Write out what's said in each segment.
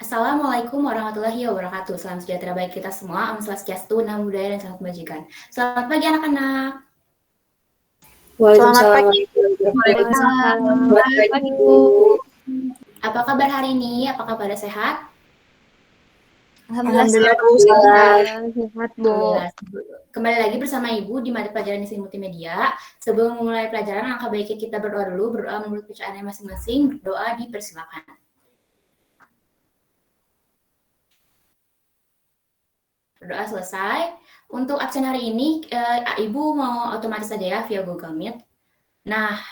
Assalamualaikum warahmatullahi wabarakatuh. Salam sejahtera bagi kita semua. Om Swastiastu, Namo Buddhaya, dan salam kebajikan. Selamat pagi anak-anak. Waalaikumsalam. Selamat pagi, Bu. Apa kabar hari ini? Apakah pada sehat? Alhamdulillah, Bu. Sehat, Bu. Kembali lagi bersama Ibu di mata pelajaran Desain Multimedia. Sebelum memulai pelajaran, alangkah baiknya kita berdoa dulu. Berdoa menurut bacaannya masing-masing. Doa dipersilakan. Berdoa selesai. Untuk absen hari ini, Ibu mau otomatis saja ya via Google Meet. Nah,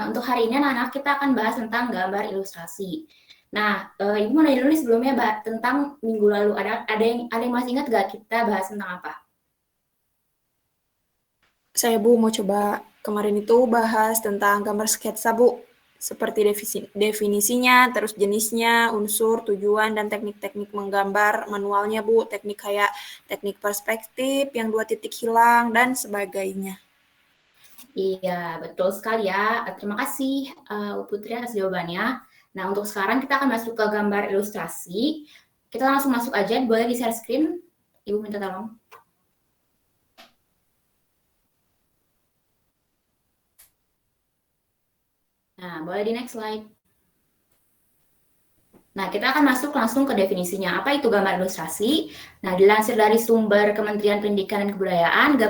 untuk hari ini anak-anak kita akan bahas tentang gambar ilustrasi. Nah, Ibu mau nanya dulu nih sebelumnya tentang minggu lalu. Ada yang masih ingat gak kita bahas tentang apa? Saya, Bu, mau coba kemarin itu bahas tentang gambar sketsa, Bu. Seperti definisinya, terus jenisnya, unsur, tujuan, dan teknik-teknik menggambar manualnya, Bu. Teknik kayak teknik perspektif, yang 2 titik hilang, dan sebagainya. Iya, betul sekali ya. Terima kasih Putri atas jawabannya. Nah, untuk sekarang kita akan masuk ke gambar ilustrasi. Kita langsung masuk aja, boleh di share screen? Ibu minta tolong. Nah, boleh di next slide. Nah, kita akan masuk langsung ke definisinya. Apa itu gambar ilustrasi? Nah, dilansir dari sumber Kementerian Pendidikan dan Kebudayaan,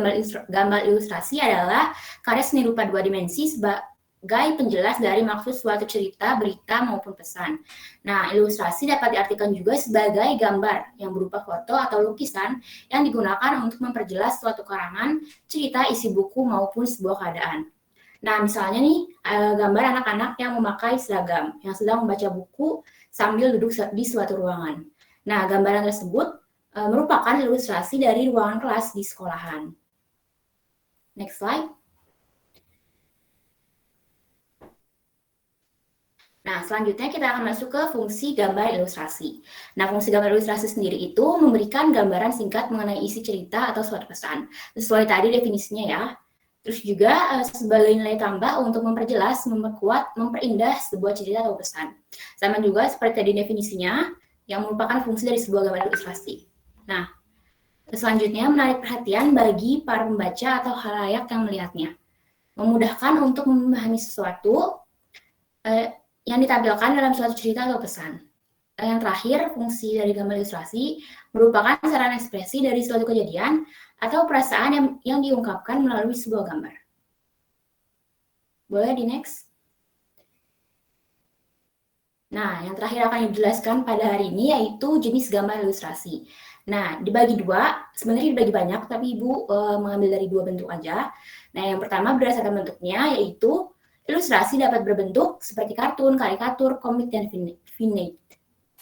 gambar ilustrasi adalah karya seni rupa 2 dimensi sebagai penjelas dari maksud suatu cerita, berita, maupun pesan. Nah, ilustrasi dapat diartikan juga sebagai gambar yang berupa foto atau lukisan yang digunakan untuk memperjelas suatu karangan, cerita, isi buku, maupun sebuah keadaan. Nah, misalnya nih, gambar anak-anak yang memakai seragam, yang sedang membaca buku sambil duduk di suatu ruangan. Nah, gambaran tersebut merupakan ilustrasi dari ruangan kelas di sekolahan. Next slide. Nah, selanjutnya kita akan masuk ke fungsi gambar ilustrasi. Nah, fungsi gambar ilustrasi sendiri itu memberikan gambaran singkat mengenai isi cerita atau suatu pesan. Sesuai tadi definisinya ya. Terus juga sebagai nilai tambah untuk memperjelas, memperkuat, memperindah sebuah cerita atau pesan. Sama juga seperti tadi definisinya, yang merupakan fungsi dari sebuah gambar ilustrasi. Nah, selanjutnya menarik perhatian bagi para pembaca atau khalayak yang melihatnya. Memudahkan untuk memahami sesuatu yang ditampilkan dalam suatu cerita atau pesan. Yang terakhir, fungsi dari gambar ilustrasi merupakan sarana ekspresi dari suatu kejadian atau perasaan yang diungkapkan melalui sebuah gambar. Boleh di next? Nah, yang terakhir akan dijelaskan pada hari ini yaitu jenis gambar ilustrasi. Nah, dibagi dua, sebenarnya dibagi banyak, tapi Ibu mengambil dari 2 bentuk aja. Nah, yang pertama berdasarkan bentuknya yaitu ilustrasi dapat berbentuk seperti kartun, karikatur, komik, dan vignette.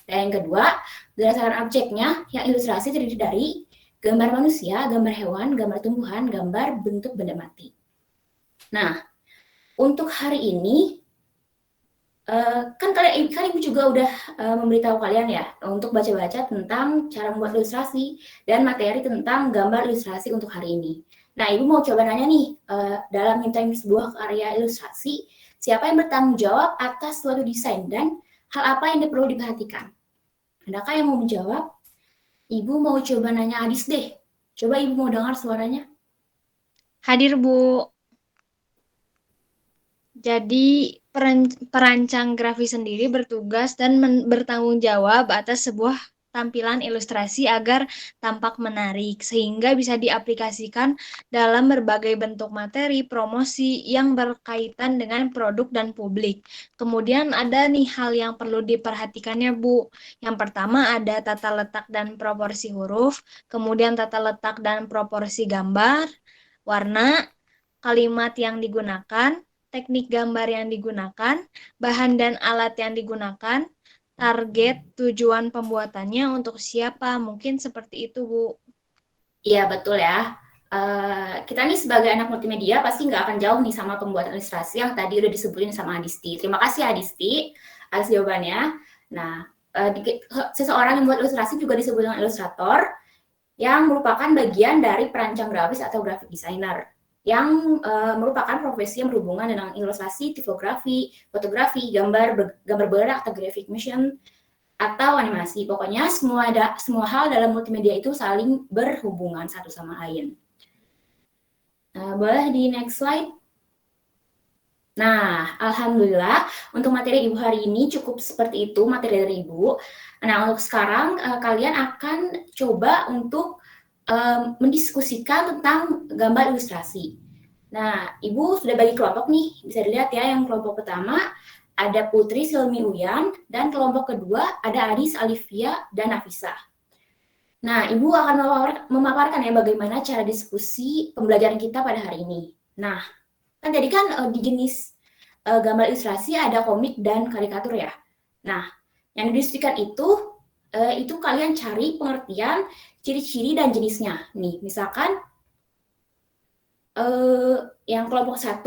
Dan yang kedua, berdasarkan objeknya, yang ilustrasi terdiri dari gambar manusia, gambar hewan, gambar tumbuhan, gambar bentuk benda mati. Nah, untuk hari ini, kan Ibu juga udah memberitahu kalian ya, untuk baca-baca tentang cara membuat ilustrasi dan materi tentang gambar ilustrasi untuk hari ini. Nah, Ibu mau coba nanya nih, dalam menciptakan sebuah karya ilustrasi, siapa yang bertanggung jawab atas suatu desain dan hal apa yang perlu diperhatikan? Adakah yang mau menjawab? Ibu mau coba nanya Adis deh. Coba Ibu mau dengar suaranya. Hadir, Bu. Jadi, perancang grafis sendiri bertugas dan bertanggung jawab atas sebuah tampilan ilustrasi agar tampak menarik, sehingga bisa diaplikasikan dalam berbagai bentuk materi promosi yang berkaitan dengan produk dan publik. Kemudian ada nih hal yang perlu diperhatikannya, Bu. Yang pertama ada tata letak dan proporsi huruf, kemudian tata letak dan proporsi gambar, warna, kalimat yang digunakan, teknik gambar yang digunakan, bahan dan alat yang digunakan, target tujuan pembuatannya untuk siapa, mungkin seperti itu, Bu. Iya, betul ya. Kita nih sebagai anak multimedia pasti nggak akan jauh nih sama pembuatan ilustrasi yang tadi udah disebutin sama Adisti. Terima kasih Adisti atas jawabannya. Nah, seseorang yang membuat ilustrasi juga disebut dengan ilustrator, yang merupakan bagian dari perancang grafis atau graphic designer, yang merupakan profesi yang berhubungan dengan ilustrasi, tipografi, fotografi, gambar bergerak atau graphic motion, atau animasi. Pokoknya semua hal dalam multimedia itu saling berhubungan satu sama lain. Boleh di next slide. Nah, alhamdulillah untuk materi Ibu hari ini cukup seperti itu materi dari Ibu. Nah, untuk sekarang kalian akan coba untuk mendiskusikan tentang gambar ilustrasi. Nah, Ibu sudah bagi kelompok nih. Bisa dilihat ya, yang kelompok pertama ada Putri Silmi Uyan, dan kelompok kedua ada Adis Alivia dan Nafisa. Nah, Ibu akan memaparkan ya bagaimana cara diskusi pembelajaran kita pada hari ini. Nah, kan tadi kan di jenis gambar ilustrasi ada komik dan karikatur ya. Nah, yang didiskusikan itu kalian cari pengertian ciri-ciri dan jenisnya. Nih, misalkan yang kelompok 1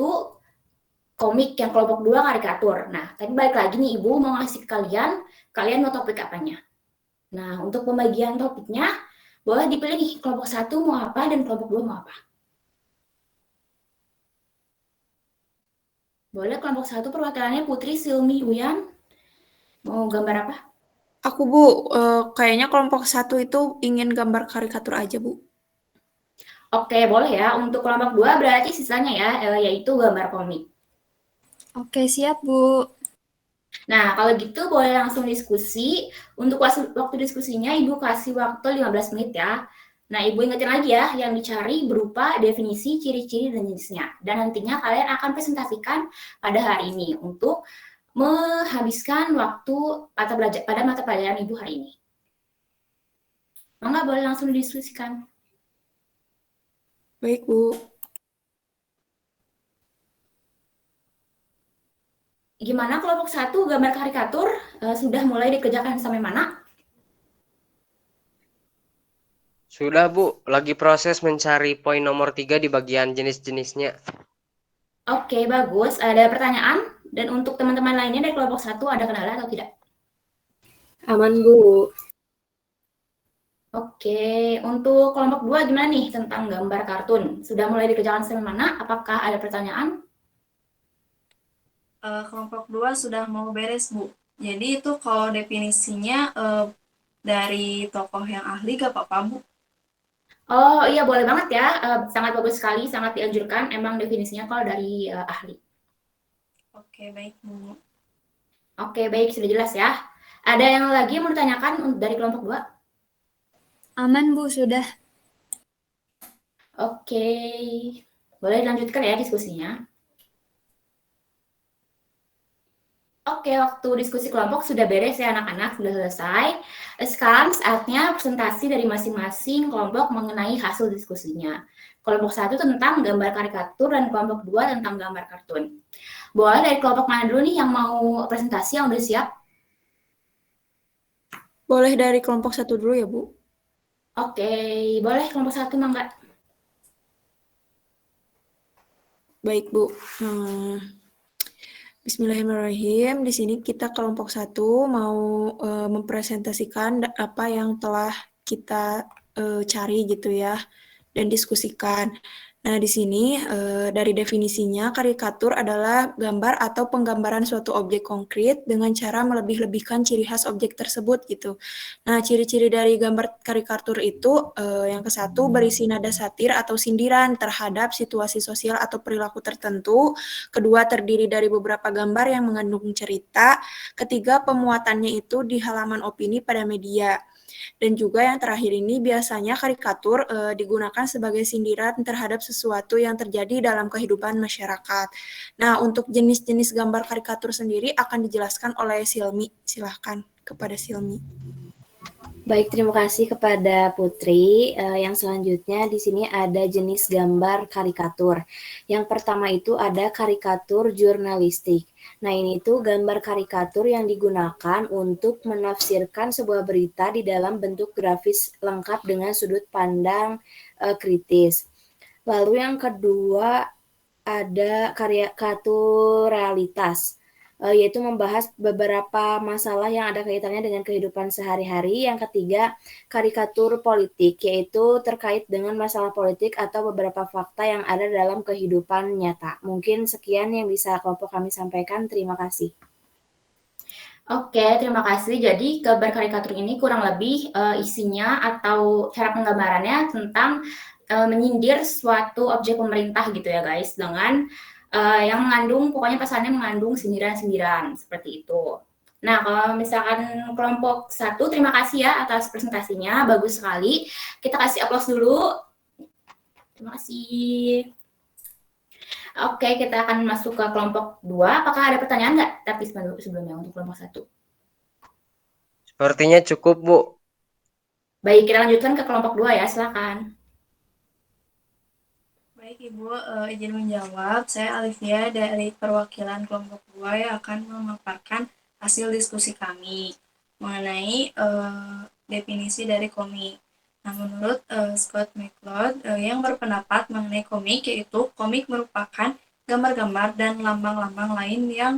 komik, yang kelompok 2 karikatur. Nah, tapi balik lagi nih Ibu mau ngasih ke kalian mau topik apanya. Nah, untuk pembagian topiknya boleh dipilih nih kelompok 1 mau apa dan kelompok 2 mau apa. Boleh kelompok 1 perwakilannya Putri Silmi Uyan. Mau gambar apa? Aku, Bu, kayaknya kelompok 1 itu ingin gambar karikatur aja, Bu. Oke, boleh ya. Untuk kelompok 2 berarti sisanya ya, yaitu gambar komik. Oke, siap, Bu. Nah, kalau gitu boleh langsung diskusi. Untuk waktu diskusinya, Ibu kasih waktu 15 menit ya. Nah, Ibu ingetin lagi ya, yang dicari berupa definisi, ciri-ciri, dan jenisnya. Dan nantinya kalian akan presentasikan pada hari ini untuk menghabiskan waktu pada mata pelajaran Ibu hari ini. Mangga boleh langsung didiskusikan. Baik, Bu. Gimana kelompok 1 gambar karikatur sudah mulai dikerjakan sampai mana? Sudah, Bu. Lagi proses mencari poin nomor 3 di bagian jenis-jenisnya. Oke, bagus. Ada pertanyaan? Dan untuk teman-teman lainnya dari kelompok 1 ada kendala atau tidak? Aman, Bu. Oke, untuk kelompok 2 gimana nih tentang gambar kartun? Sudah mulai dikerjakan sampai mana? Apakah ada pertanyaan? Kelompok 2 sudah mau beres, Bu. Jadi itu kalau definisinya dari tokoh yang ahli gak apa-apa, Bu? Oh iya, boleh banget ya. Sangat bagus sekali, sangat dianjurkan. Emang definisinya kalau dari ahli. Oke, baik, Bu. Oke, baik. Sudah jelas ya. Ada yang lagi mau ditanyakan dari kelompok 2? Aman, Bu, sudah. Oke. Boleh dilanjutkan ya diskusinya. Oke, waktu diskusi kelompok sudah beres ya anak-anak, sudah selesai. Sekarang saatnya presentasi dari masing-masing kelompok mengenai hasil diskusinya. Kelompok 1 tentang gambar karikatur dan kelompok 2 tentang gambar kartun. Boleh dari kelompok mana dulu nih yang mau presentasi, yang udah siap? Boleh dari kelompok 1 dulu ya, Bu? Oke, boleh kelompok 1 Mangga. Baik, Bu. Bismillahirrahmanirrahim. Di sini kita kelompok 1 mau mempresentasikan apa yang telah kita cari gitu ya dan diskusikan. Nah, di sini dari definisinya karikatur adalah gambar atau penggambaran suatu objek konkret dengan cara melebih-lebihkan ciri khas objek tersebut gitu. Nah, ciri-ciri dari gambar karikatur itu yang ke-1 berisi nada satir atau sindiran terhadap situasi sosial atau perilaku tertentu. Kedua, terdiri dari beberapa gambar yang mengandung cerita. Ketiga, pemuatannya itu di halaman opini pada media. Dan juga yang terakhir ini biasanya karikatur digunakan sebagai sindiran terhadap sesuatu yang terjadi dalam kehidupan masyarakat. Nah, untuk jenis-jenis gambar karikatur sendiri akan dijelaskan oleh Silmi. Silahkan kepada Silmi. Baik, terima kasih kepada Putri. Yang selanjutnya di sini ada jenis gambar karikatur. Yang pertama itu ada karikatur jurnalistik. Nah, ini itu gambar karikatur yang digunakan untuk menafsirkan sebuah berita di dalam bentuk grafis lengkap dengan sudut pandang kritis. Lalu yang kedua ada karikatur realitas, yaitu membahas beberapa masalah yang ada kaitannya dengan kehidupan sehari-hari. Yang ketiga, karikatur politik, yaitu terkait dengan masalah politik atau beberapa fakta yang ada dalam kehidupan nyata. Mungkin sekian yang bisa kelompok kami sampaikan. Terima kasih. Oke, terima kasih. Jadi gambar karikatur ini kurang lebih isinya atau cara penggambarannya tentang menyindir suatu objek pemerintah gitu ya guys, dengan yang mengandung, pokoknya pesannya mengandung sindiran-sindiran seperti itu. Nah, kalau misalkan kelompok 1, terima kasih ya atas presentasinya, bagus sekali. Kita kasih aplaus dulu. Terima kasih. Oke, kita akan masuk ke kelompok 2. Apakah ada pertanyaan nggak? Tapi sebelumnya untuk kelompok 1. Sepertinya cukup, Bu. Baik, kita lanjutkan ke kelompok 2 ya, silakan. Baik Ibu, izin menjawab. Saya Alivia dari perwakilan kelompok 2 yang akan memaparkan hasil diskusi kami mengenai definisi dari komik. Nah, menurut Scott McCloud yang berpendapat mengenai komik, yaitu komik merupakan gambar-gambar dan lambang-lambang lain yang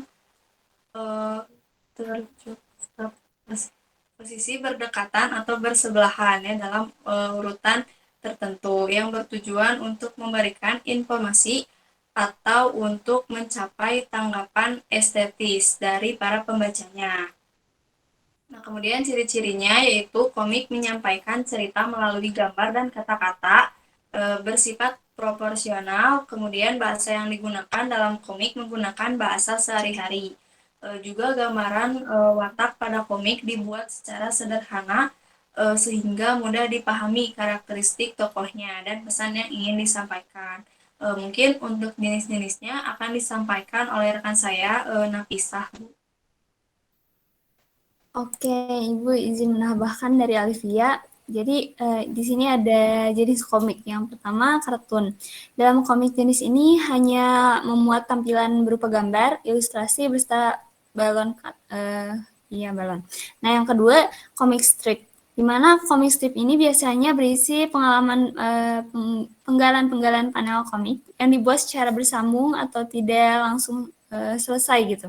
posisi berdekatan atau bersebelahan ya dalam urutan tertentu yang bertujuan untuk memberikan informasi atau untuk mencapai tanggapan estetis dari para pembacanya. Nah, kemudian ciri-cirinya yaitu komik menyampaikan cerita melalui gambar dan kata-kata bersifat proporsional, kemudian bahasa yang digunakan dalam komik menggunakan bahasa sehari-hari. Juga gambaran watak pada komik dibuat secara sederhana sehingga mudah dipahami karakteristik tokohnya dan pesan yang ingin disampaikan. Mungkin untuk jenis-jenisnya akan disampaikan oleh rekan saya, Nafisah, Bu. Oke, Ibu izin menambahkan dari Alivia. Jadi di sini ada jenis komik. Yang pertama kartun. Dalam komik jenis ini hanya memuat tampilan berupa gambar, ilustrasi beserta balon. Balon. Nah, yang kedua komik strip. Di mana komik strip ini biasanya berisi pengalaman penggalan-penggalan panel komik yang dibuat secara bersambung atau tidak langsung selesai gitu.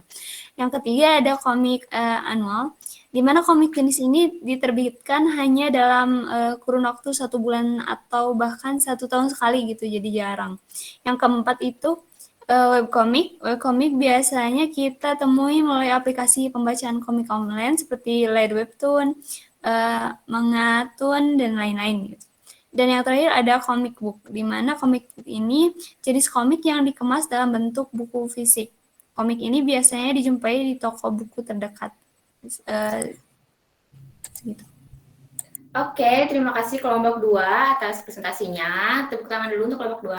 Yang ketiga ada komik annual, di mana komik jenis ini diterbitkan hanya dalam kurun waktu 1 bulan atau bahkan 1 tahun sekali gitu, jadi jarang. Yang keempat itu webcomic. Webcomic biasanya kita temui melalui aplikasi pembacaan komik online seperti Light Webtoon, Mangatoon, dan lain-lain gitu. Dan yang terakhir ada comic book, di mana komik ini jenis komik yang dikemas dalam bentuk buku fisik. Komik ini biasanya dijumpai di toko buku terdekat. Gitu. Oke, terima kasih kelompok 2 atas presentasinya. Tepuk tangan dulu untuk kelompok 2.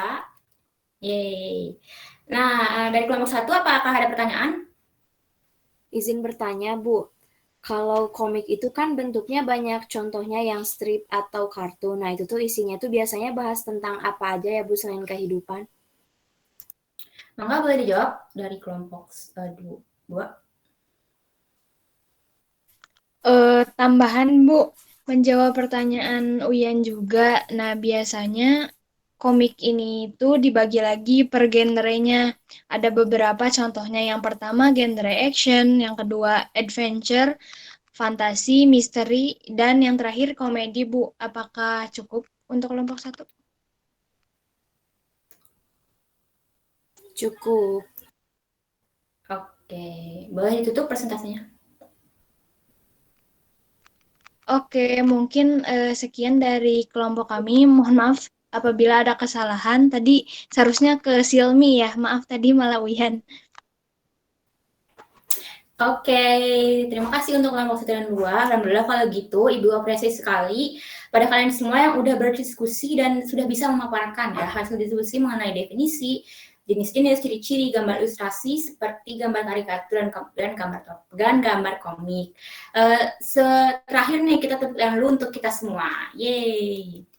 Yeay. Nah, dari kelompok 1 apakah ada pertanyaan? Izin bertanya, Bu. Kalau komik itu kan bentuknya banyak, contohnya yang strip atau kartun. Nah, itu tuh isinya tuh biasanya bahas tentang apa aja ya, Bu, selain kehidupan? Mangga boleh dijawab dari kelompok 2. Tambahan Bu, menjawab pertanyaan Uyan juga. Nah, biasanya komik ini itu dibagi lagi per genrenya. Ada beberapa contohnya. Yang pertama genre action, yang kedua adventure, fantasi, misteri, dan yang terakhir komedi, Bu. Apakah cukup untuk kelompok 1? Cukup. Oke, boleh ditutup presentasinya. Oke, mungkin sekian dari kelompok kami. Mohon maaf apabila ada kesalahan. Tadi seharusnya ke Silmi ya. Maaf tadi malah Uyan. Oke, terima kasih untuk kelompok 1 dan 2. Alhamdulillah kalau gitu, Ibu apresiasi sekali pada kalian semua yang udah berdiskusi dan sudah bisa memaparkan ya hasil diskusi mengenai definisi, jenis-jenis, ciri-ciri, gambar ilustrasi seperti gambar karikatur dan gambar komik. Terakhir nih kita tepuk tangan dulu untuk kita semua. Yeay.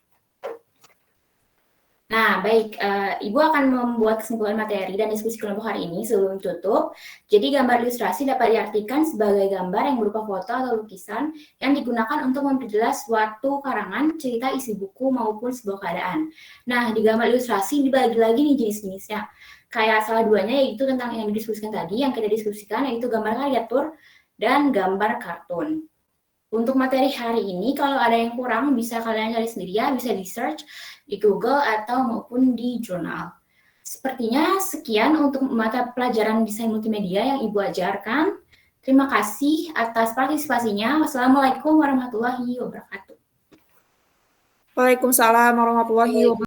Nah, baik, Ibu akan membuat kesimpulan materi dan diskusi kelompok hari ini sebelum tutup. Jadi, gambar ilustrasi dapat diartikan sebagai gambar yang berupa foto atau lukisan yang digunakan untuk memperjelas suatu karangan, cerita, isi buku, maupun sebuah keadaan. Nah, di gambar ilustrasi dibagi lagi nih jenis-jenisnya. Kayak salah duanya yaitu tentang yang didiskusikan tadi, yang kita diskusikan yaitu gambar karikatur dan gambar kartun. Untuk materi hari ini, kalau ada yang kurang, bisa kalian cari sendiri ya, bisa di-search di Google atau maupun di jurnal. Sepertinya sekian untuk mata pelajaran desain multimedia yang Ibu ajarkan. Terima kasih atas partisipasinya. Wassalamualaikum warahmatullahi wabarakatuh. Waalaikumsalam warahmatullahi wabarakatuh.